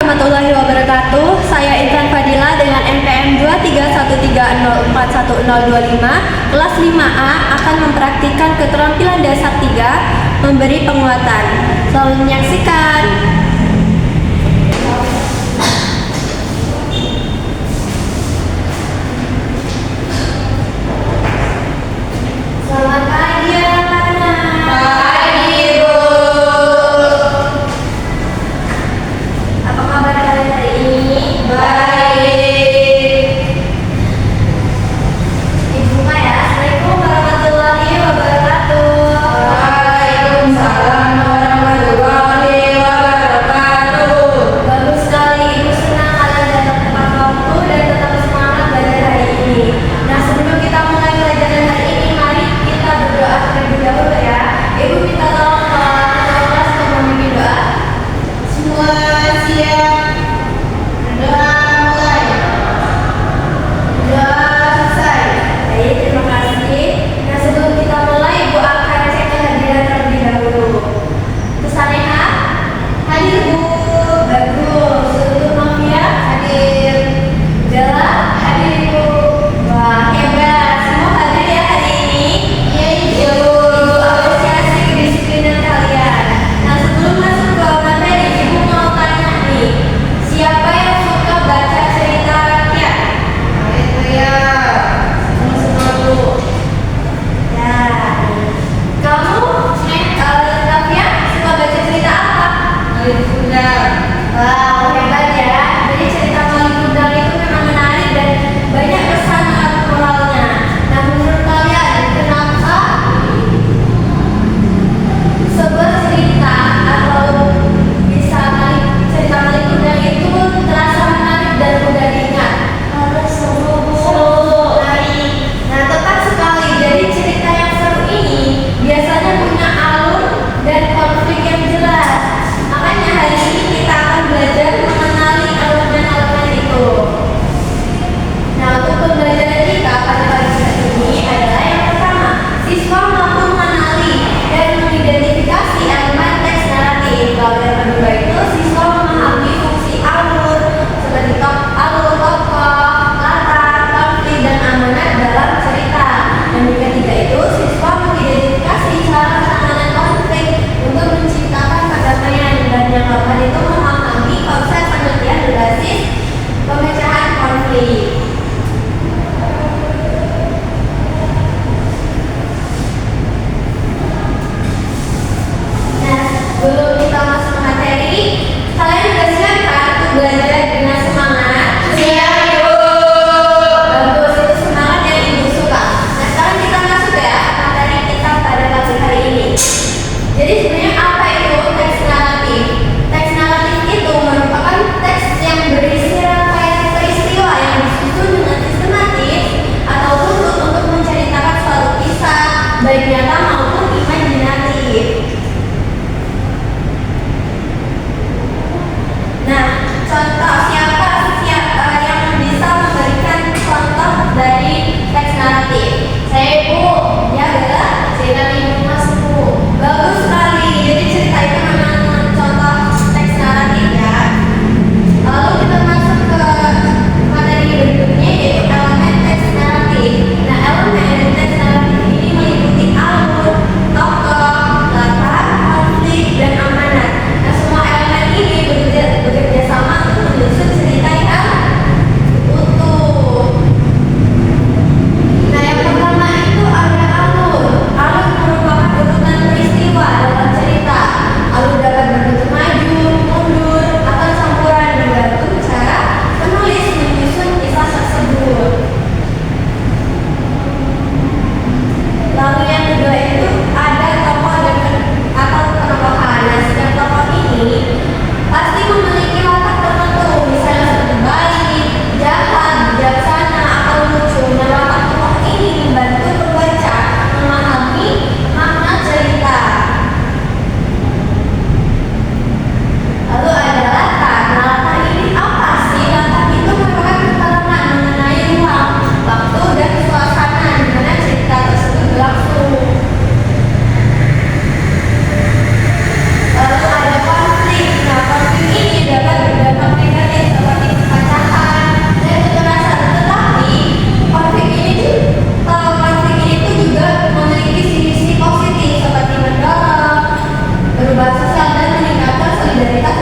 warahmatullahi wabarakatuh. Saya Intan Fadila dengan NPM 23130411025 kelas 5A akan mempraktikkan keterampilan dasar 3 memberi penguatan. Selamat menyaksikan. Selamat pagi anak-anak. Apa kabar kalian hari ini? Baik. Ibu Maya, Assalamualaikum warahmatullahi wabarakatuh. Waalaikumsalam warahmatullahi wabarakatuh. Bagus sekali, Ibu senang kalian datang tepat waktu dan tetap semangat belajar hari ini. Nah, sebelum kita mulai pelajaran hari ini, mari kita berdoa terlebih dahulu ya. Ibu minta tolong ketua kelas untuk memimpin doa. Semua siap. Doa mulai. Doa selesai. Baik, terima kasih. Nah, sebelum kita mulai, Ibu akan cek kehadiran terlebih dahulu. Untuk Saneha, hadir Bu. Bagus. Untuk Novia, hadir. Jala, hadir Ibu. Wah, hebat. Semua hadir ya hari ini. Iya, Ibu. Ibu apresiasi kedisiplinan kalian. Nah, sebelum masuk ke materi, Ibu mau tanya nih, siapa yang suka baca cerita rakyat? Itu ya. Semua Bu. Ya, kamu, Novia, suka baca cerita apa? Alif Kundang. Wow, hebat ya. Jadi cerita Wali Kundang itu memang menarik dan banyak pesan moralnya. Nah, menurut kalian, kenapa sebuah cerita atau bisa cerita Wali Kundang itu terasa menarik dan mudah diingat? Seru. Nah, tepat sekali. Jadi cerita yang seru ini biasanya punya alur dan konflik yang jelas. Makanya hari ini kita akan belajar mengenali alur dan elemen itu. Nah, untuk pembelajaran kita pada pagi hari ini adalah yang pertama, siswa mampu mengenali dan mengidentifikasi elemen teks naratif. Lalu yang kedua itu siswa memahami fungsi alur seperti alur tokoh, latar, konflik dan amanat dalam cerita. Dan yang ketiga itu siswa mengidentifikasi cara penanganan konflik untuk menciptakan perdamaian. Dan yang keempat itu memahami konsep penelitian berbasis pemecahan konflik. Nah, sebelum kita masuk ke materi, kalian sudah siap kan untuk belajar dengan semangat? Siap, Ibu. Bagus, itu semangat yang Ibu suka. Nah, sekarang kita masuk ya ke materi kita pada pagi hari ini. Jadi sebenarnya apa itu teks naratif? Teks naratif itu merupakan teks yang berisi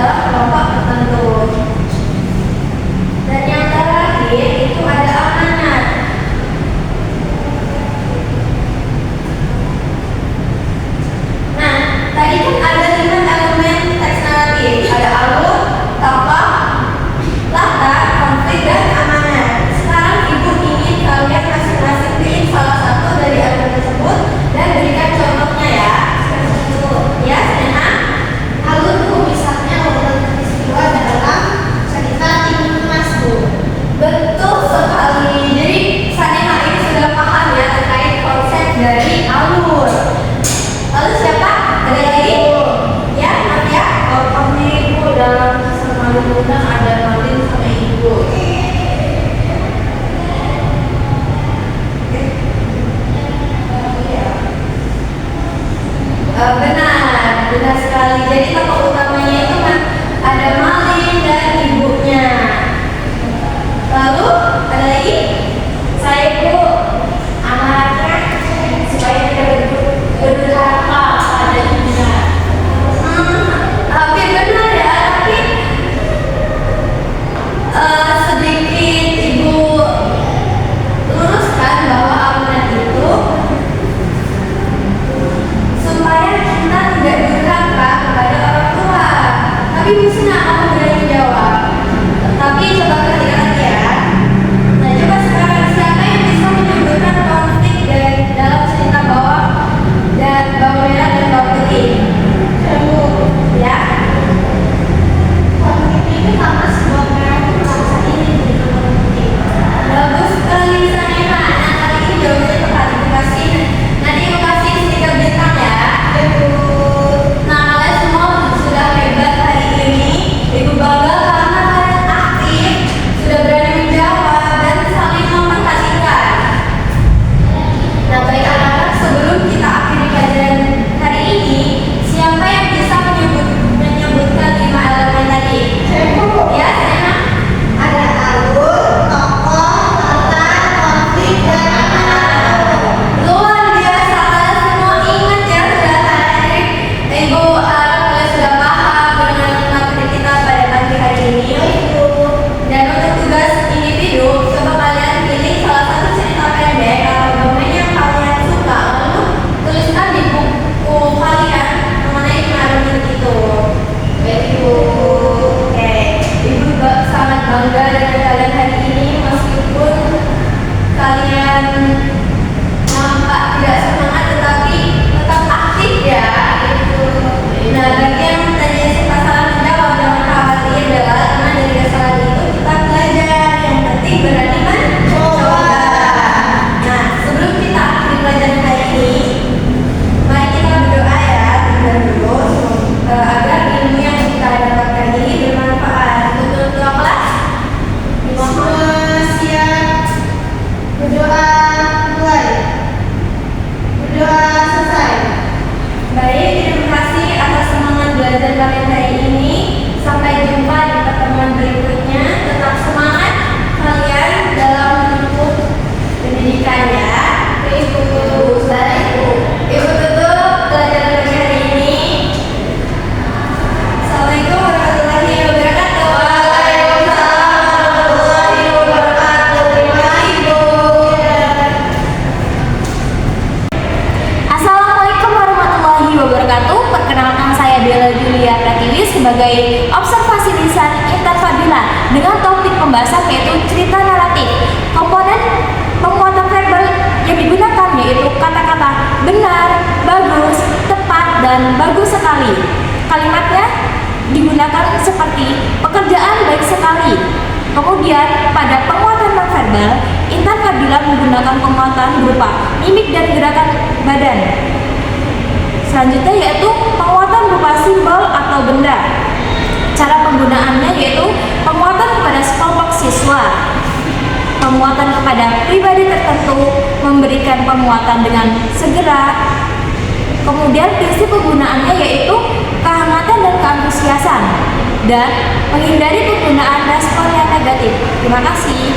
dalam kelompok tertentu. Dan yang terakhir itu ada amanat. Nah, tadi kan ada 5 elemen teks naratif. Ada alur, tokoh, latar, konflik, dan amanat. Sekarang ibu ingin kalian masing-masing pilih salah satu dari elemen tersebut dan berikan contohnya ya. Ya, Sena. Alur Bu, misalnya urutan peristiwa dalam cerita Timun Mas Bu. Betul sekali. Jadi Saneha ini sudah paham ya terkait konsep dari alur. Lalu siapa? Ada lagi? Ya, Nadia. Kalau kami Ibu dalam sama liputan ada Martin sama Ibu. Benar sekali. Jadi tokoh utamanya itu kan ada Malin dan ibunya. Lalu ada lagi? Saya Bu, amanatnya supaya tidak berdurhaka pada ibunya. Hampir benar ya, tapi sedikit ibu luruskan bahwa amanat itu supaya kita tidak durhaka kepada orang tua. Tapi Bu Sina, kamu berani jawab. Tapi coba perhatikan lagi ya. Nah, coba sekarang siapa yang bisa menyebutkan konflik dalam cerita bawang dan bawang merah dan bawang putih? Bu, Ya. konflik ini karena sebuah merah bangsa ini jadi konflik. Bagus sekali Saneha. Nah, kali ini jawabannya tepat. Ibu kasih, nanti ibu kasih stiker bintang ya. Nah, kalian semua sudah hebat hari ini. Ibu bangga karena kalian aktif, sudah berani menjawab dan saling memperhatikan. Nah, baik anak-anak, sebelum kita akhiri pelajaran hari ini, siapa yang bisa menyebutkan 5 elemen tadi? Ya, Saneha. Ada alur, tokoh, latar, konflik, dan amanat. Luar biasa, kalian semua ingat ya sudah hadir. Ibu harap kalian sudah paham dengan materi kita pada pagi hari ini. Dan untuk tugas individu, coba kalian pilih salah satu cerita pendek atau dongeng yang kalian suka, lalu tuliskan di buku kalian mengenai 5 elemen itu. Baik Ibu. Oke, Ibu sangat bangga dengan kalian hari ini meskipun kalian nampak tidak semangat tetapi tetap aktif ya. Nah, bagi yang tadi suka salah menjawab, jangan khawatir Bella, karena dari kesalahan itu kita belajar. Yang penting berani mencoba. Nah, sebelum kita akhiri pelajaran hari ini, mari kita berdoa ya terlebih dahulu agar ilmu yang kita dapatkan ini bermanfaat untuk ketua kelas. Semua siap. Berdoa mulai. Berdoa selesai. Baik, terima kasih atas semangat belajar kalian hari ini. Sampai jumpa di pertemuan berikutnya. Tetap semangat kalian dalam menempuh pendidikan ya. Ibu, baik. Ibu tutup pelajaran pagi hari ini. Assalamualaikum warahmatullahi wabarakatuh. Waalaikumsalam warahmatullahi wabarakatuh. Terima kasih Bu. Assalamualaikum warahmatullahi wabarakatuh. Perkenalkan saya Bella Julia Pratiwi sebagai observasi lisan Intan Fadila dengan topik pembahasan yaitu cerita naratif. Komponen penguatan verbal yang digunakan yaitu kata-kata benar, bagus, tepat, dan bagus sekali. Kalimatnya digunakan seperti pekerjaan baik sekali. Kemudian pada penguatan nonverbal, Intan Fadila menggunakan penguatan berupa mimik dan gerakan badan. Selanjutnya yaitu penguatan berupa simbol atau benda. Cara penggunaannya yaitu penguatan kepada sekelompok siswa, penguatan kepada pribadi tertentu, memberikan penguatan dengan segera. Kemudian prinsip penggunaannya yaitu kehangatan dan keantusiasan, dan menghindari penggunaan respon yang negatif. Terima kasih.